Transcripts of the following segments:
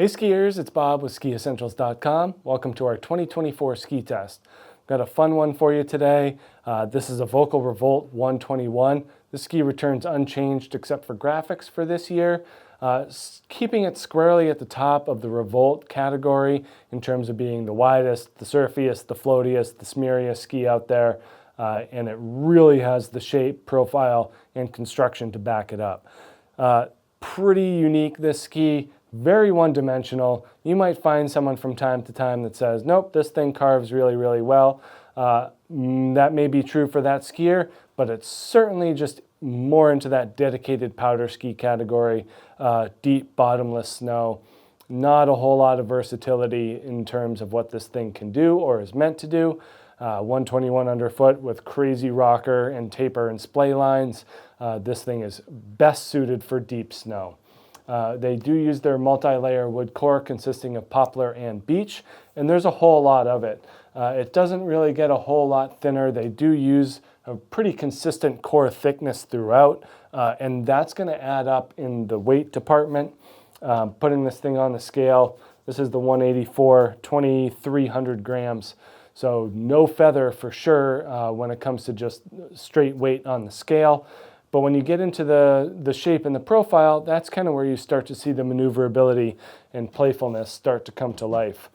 Hey skiers, it's Bob with skiessentials.com. Welcome to our 2024 ski test. Got a fun one for you today. This is a Volkl Revolt 121. The ski returns unchanged except for graphics for this year, keeping it squarely at the top of the Revolt category in terms of being the widest, the surfiest, the floatiest, the smeariest ski out there. And it really has the shape, profile, and construction to back it up. Pretty unique, this ski. Very one-dimensional. You might find someone from time to time that says, nope, this thing carves really, really well. That may be true for that skier, but it's certainly just more into that dedicated powder ski category, deep, bottomless snow. Not a whole lot of versatility in terms of what this thing can do or is meant to do. 121 underfoot with crazy rocker and taper and splay lines. This thing is best suited for deep snow. They do use their multi-layer wood core consisting of poplar and beech, and there's a whole lot of it. It doesn't really get a whole lot thinner. They do use a pretty consistent core thickness throughout, and that's going to add up in the weight department. Putting this thing on the scale, this is the 184, 2,300 grams. So no feather for sure when it comes to just straight weight on the scale. But when you get into the shape and the profile, that's kind of where you start to see the maneuverability and playfulness start to come to life.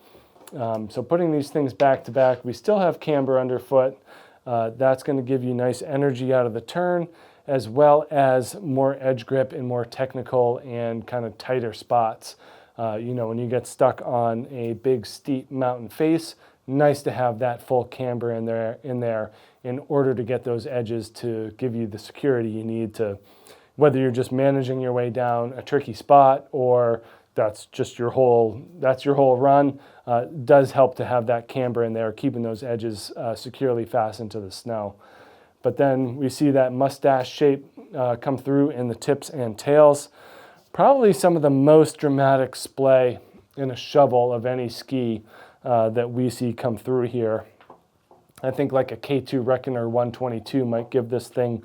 So putting these things back to back, we still have camber underfoot. That's going to give you nice energy out of the turn, as well as more edge grip and more technical and kind of tighter spots. When you get stuck on a big steep mountain face, nice to have that full camber in there in order to get those edges to give you the security you need to, whether you're just managing your way down a tricky spot or that's your whole run, does help to have that camber in there, keeping those edges securely fastened to the snow. But then we see that mustache shape come through in the tips and tails. Probably some of the most dramatic splay in a shovel of any ski that we see come through here. I think like a K2 Reckoner 122 might give this thing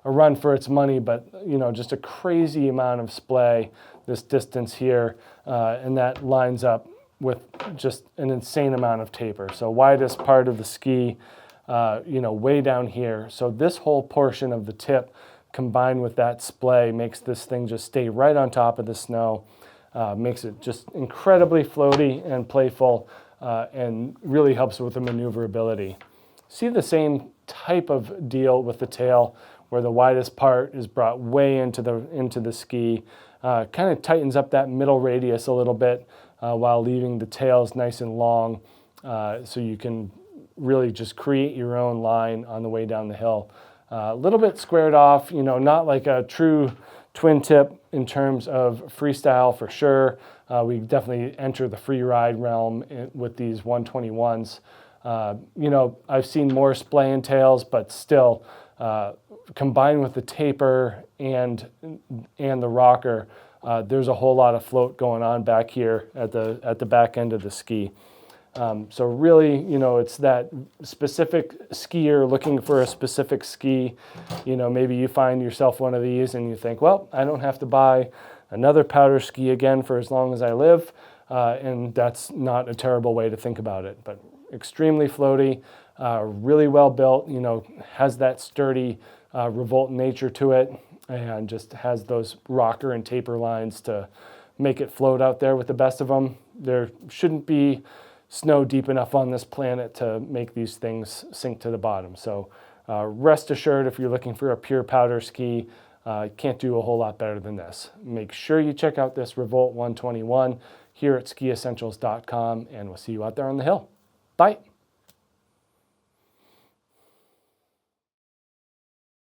a run for its money, but just a crazy amount of splay this distance here, and that lines up with just an insane amount of taper. So widest part of the ski, way down here. So this whole portion of the tip combined with that splay makes this thing just stay right on top of the snow, makes it just incredibly floaty and playful, and really helps with the maneuverability. See the same type of deal with the tail, where the widest part is brought way into the ski, kind of tightens up that middle radius a little bit while leaving the tails nice and long, so you can really just create your own line on the way down the hill. A little bit squared off, not like a true twin tip in terms of freestyle for sure. We definitely enter the free ride realm with these 121s. I've seen more splay and tails, but still, combined with the taper and the rocker, there's a whole lot of float going on back here at the back end of the ski. So really, it's that specific skier looking for a specific ski. Maybe you find yourself one of these and you think, well, I don't have to buy another powder ski again for as long as I live. And that's not a terrible way to think about it, but extremely floaty, really well built, has that sturdy Revolt nature to it, and just has those rocker and taper lines to make it float out there with the best of them. There shouldn't be snow deep enough on this planet to make these things sink to the bottom. So rest assured, if you're looking for a pure powder ski, can't do a whole lot better than this. Make sure you check out this Revolt 121 here at skiessentials.com, and we'll see you out there on the hill. Bye.